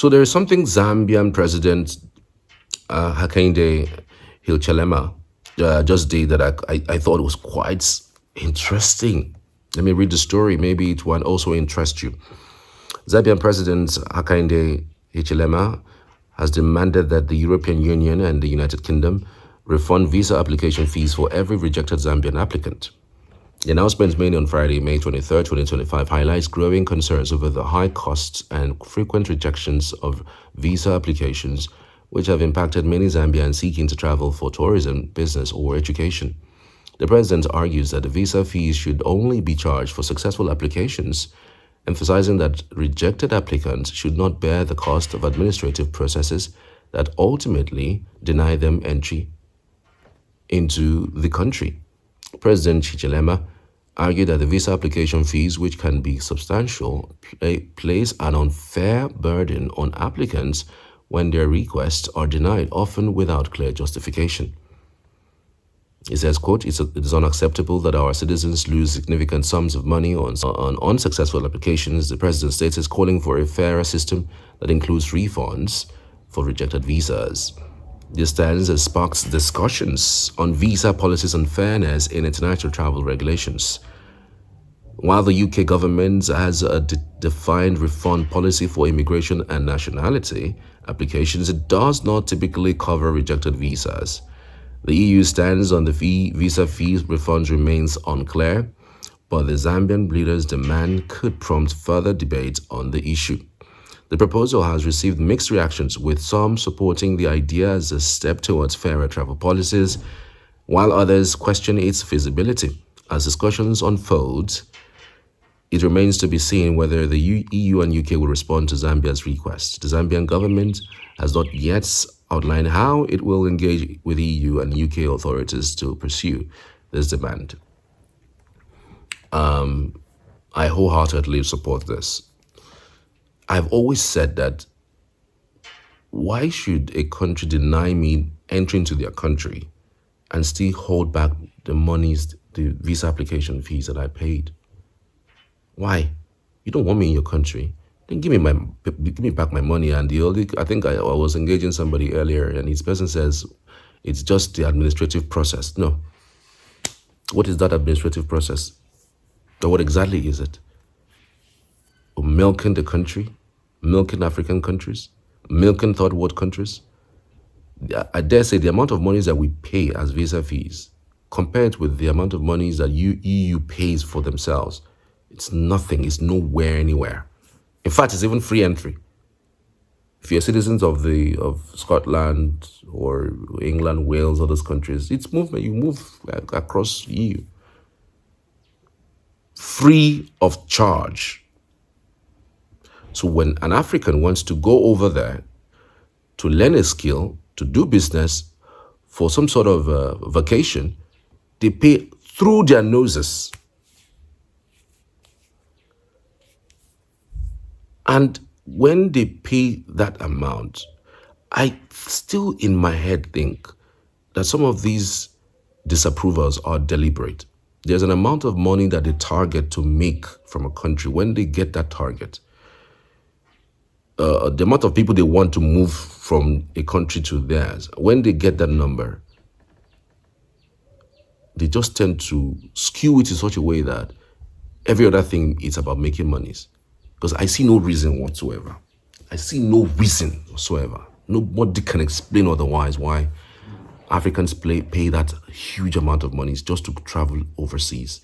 So there is something Zambian President Hakainde Hichilema just did that I thought was quite interesting. Let me read the story. Maybe it will also interest you. Zambian President Hakainde Hichilema has demanded that the European Union and the United Kingdom refund visa application fees for every rejected Zambian applicant. The announcement made on Friday, May 23, 2025, highlights growing concerns over the high costs and frequent rejections of visa applications, which have impacted many Zambians seeking to travel for tourism, business, or education. The president argues that the visa fees should only be charged for successful applications, emphasizing that rejected applicants should not bear the cost of administrative processes that ultimately deny them entry into the country. President Hichilema argued that the visa application fees, which can be substantial, place an unfair burden on applicants when their requests are denied, often without clear justification. He says, quote, it is unacceptable that our citizens lose significant sums of money on unsuccessful applications. The president states is calling for a fairer system that includes refunds for rejected visas. This stands as sparks discussions on visa policies and fairness in international travel regulations. While the UK government has a defined refund policy for immigration and nationality applications, it does not typically cover rejected visas. The EU stance on the visa fees refunds remains unclear, but the Zambian leaders' demand could prompt further debate on the issue. The proposal has received mixed reactions, with some supporting the idea as a step towards fairer travel policies, while others question its feasibility. As discussions unfold, it remains to be seen whether the EU and UK will respond to Zambia's request. The Zambian government has not yet outlined how it will engage with EU and UK authorities to pursue this demand. I wholeheartedly support this. I've always said that why should a country deny me entry into their country and still hold back the monies, the visa application fees that I paid? Why? You don't want me in your country? Then give me back my money. And I think I was engaging somebody earlier, and his person says it's just the administrative process. No. What is that administrative process? Or what exactly is it? Milking the country? Milking African countries? Milking third world countries? I dare say the amount of monies that we pay as visa fees compared with the amount of monies that EU pays for themselves, it's nothing. It's nowhere anywhere. In fact, it's even free entry. If you're citizens of Scotland or England, Wales, other countries, it's movement. You move across EU. Free of charge. So when an African wants to go over there to learn a skill, to do business, for some sort of vacation, they pay through their noses. And when they pay that amount, I still in my head think that some of these disapprovals are deliberate. There's an amount of money that they target to make from a country. When they get that target, the amount of people they want to move from a country to theirs, when they get that number, they just tend to skew it in such a way that every other thing is about making monies. Because I see no reason whatsoever. I see no reason whatsoever. Nobody can explain otherwise why Africans pay that huge amount of money just to travel overseas.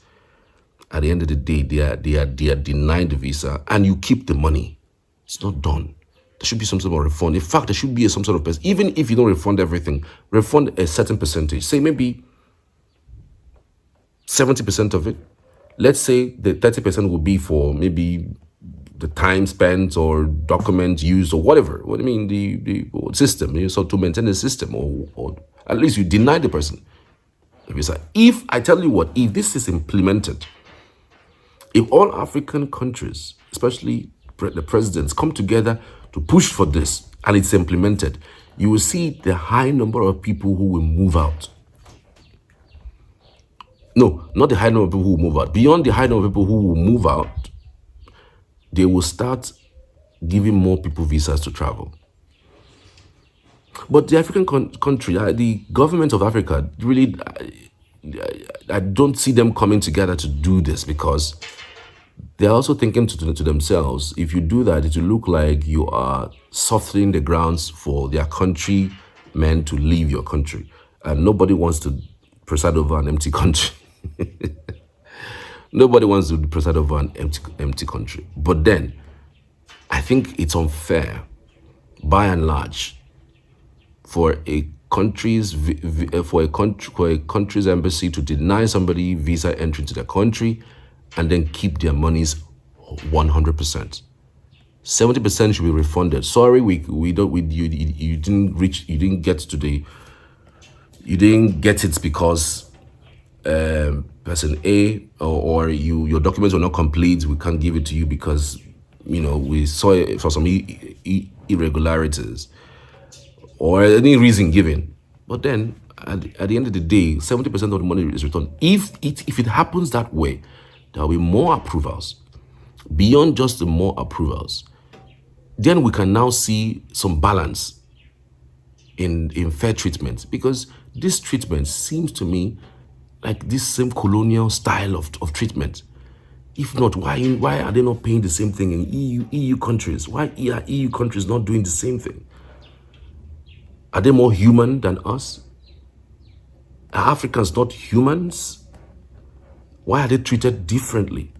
At the end of the day, they are denied the visa, and you keep the money. It's not done. There should be some sort of refund. In fact, there should be some sort of percentage. Even if you don't refund everything, refund a certain percentage. Say maybe 70% of it. Let's say the 30% will be for maybe the time spent or documents used or whatever. What I mean, the system. So to maintain the system, or at least you deny the person the visa. If I tell you what, if this is implemented, if all African countries, especially the presidents, come together to push for this and it's implemented, you will see the high number of people who will move out. No, not the high number of people who will move out. Beyond the high number of people who will move out, they will start giving more people visas to travel. But the African country, the government of Africa, really, I don't see them coming together to do this because they're also thinking to themselves, if you do that, it will look like you are softening the grounds for their countrymen to leave your country. And nobody wants to preside over an empty country. Nobody wants to preside over an empty country. But then, I think it's unfair, by and large, for a country's embassy to deny somebody visa entry to their country and then keep their monies 100%. 70% should be refunded. Sorry, you didn't get it because person A or your documents were not complete. We can't give it to you because we saw it for some irregularities or any reason given. But then at the end of the day, 70% of the money is returned. If it happens that way, there will be more approvals. Beyond just the more approvals, then we can now see some balance in fair treatment, because this treatment seems to me like this same colonial style of treatment. If not, why are they not paying the same thing in EU countries? Why are EU countries not doing the same thing? Are they more human than us? Are Africans not humans? Why are they treated differently?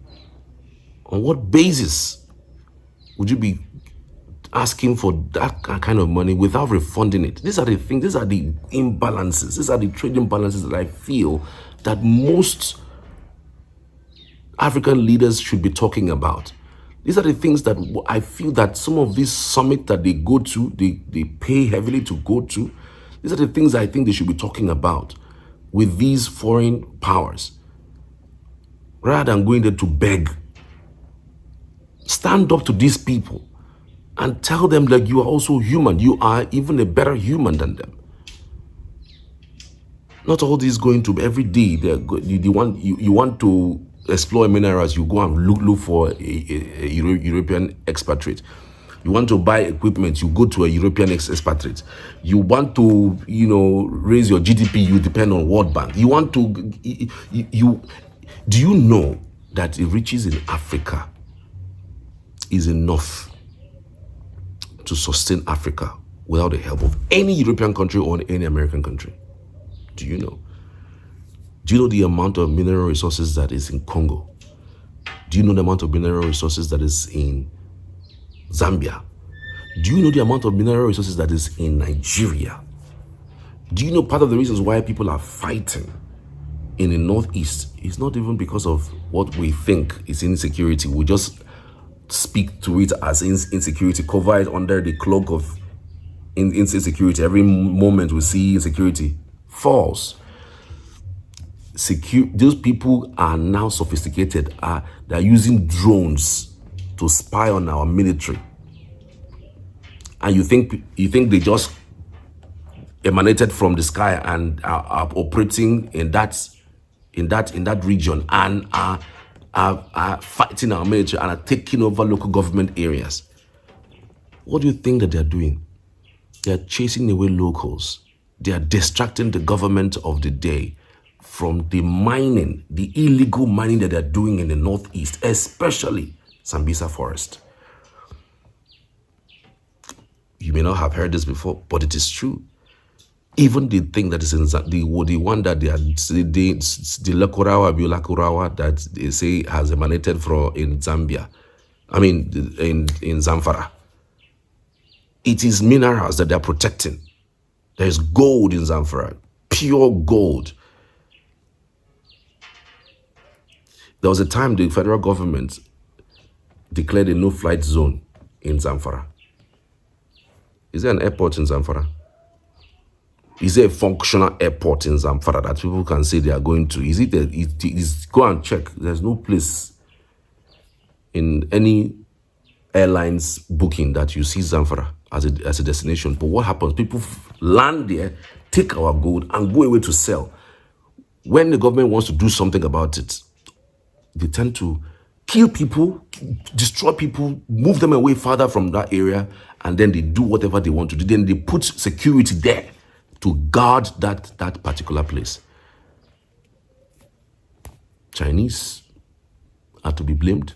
On what basis would you be asking for that kind of money without refunding it? These are the things, these are the imbalances, these are the trade imbalances that I feel that most African leaders should be talking about. These are the things that I feel that some of these summits that they go to, they pay heavily to go to. These are the things I think they should be talking about with these foreign powers. Rather than going there to beg, stand up to these people and tell them that you are also human. You are even a better human than them. Not all these going to every day. You want to explore minerals, you go and look for a European expatriate. You want to buy equipment, you go to a European expatriate. You want to, raise your GDP, you depend on World Bank. You want to, do you know that the riches in Africa is enough to sustain Africa without the help of any European country or any American country? Do you know? Do you know the amount of mineral resources that is in Congo? Do you know the amount of mineral resources that is in Zambia? Do you know the amount of mineral resources that is in Nigeria? Do you know part of the reasons why people are fighting in the Northeast is not even because of what we think is insecurity. We just speak to it as insecurity, cover it under the cloak of insecurity. Every moment we see insecurity. False. Those people are now sophisticated. They're using drones to spy on our military. And you think they just emanated from the sky and are operating in that region and are fighting our military and are taking over local government areas. What do you think that they're doing? They're chasing away locals. They are distracting the government of the day from the mining, the illegal mining that they're doing in the Northeast, especially Sambisa Forest. You may not have heard this before, but it is true. Even the thing that is in the one that the Lakurawa, Biolakurawa, that they say has emanated from in Zambia, in Zamfara. It is minerals that they are protecting. There is gold in Zamfara, pure gold. There was a time the federal government declared a no-flight zone in Zamfara. Is there an airport in Zamfara? Is there a functional airport in Zamfara that people can say they are going to? Go and check. There's no place in any airlines booking that you see Zamfara as a destination. But what happens? People land there, take our gold, and go away to sell. When the government wants to do something about it, they tend to kill people, destroy people, move them away farther from that area, and then they do whatever they want to do. Then they put security there to guard that particular place. Chinese are to be blamed.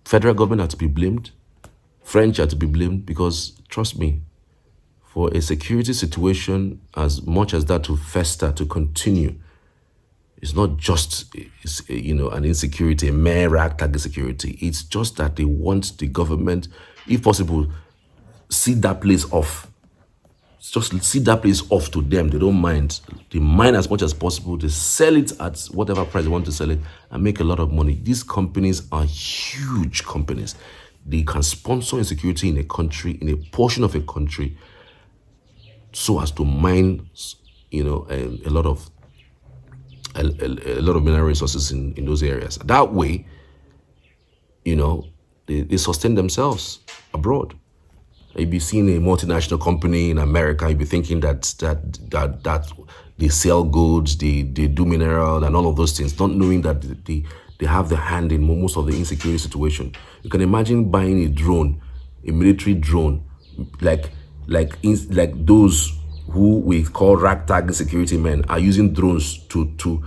Federal government are to be blamed. French are to be blamed because, trust me, for a security situation as much as that to fester, to continue, it's not just an insecurity, a mere ragtag insecurity. It's just that they want the government, if possible, see that place off. Just see that place off to them. They don't mind. They mine as much as possible. They sell it at whatever price they want to sell it and make a lot of money. These companies are huge companies. They can sponsor insecurity in a country, in a portion of a country, so as to mine, a lot of mineral resources in those areas. That way, they sustain themselves abroad. You'd be seeing a multinational company in America, you'd be thinking that they sell goods, they do mineral and all of those things, not knowing that they have the hand in most of the insecurity situation. You can imagine buying a drone, a military drone, like those who we call ragtag security men are using drones to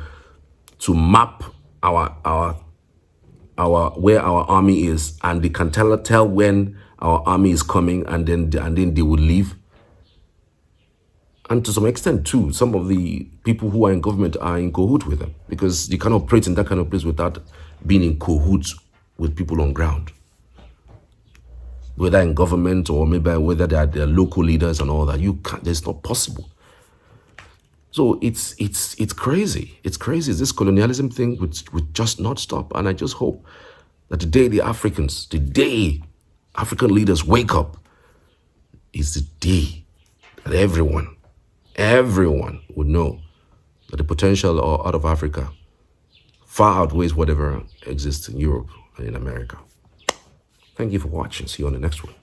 map our where our army is, and they can tell when our army is coming, and then they will leave. And to some extent too, some of the people who are in government are in cahoots with them, because you cannot operate in that kind of place without being in cahoots with people on ground, whether in government or maybe whether they're local leaders and all that. You can't. It's not possible. So it's crazy. It's crazy. This colonialism thing would just not stop. And I just hope that the day African leaders wake up is the day that everyone would know that the potential out of Africa far outweighs whatever exists in Europe and in America. Thank you for watching. See you on the next one.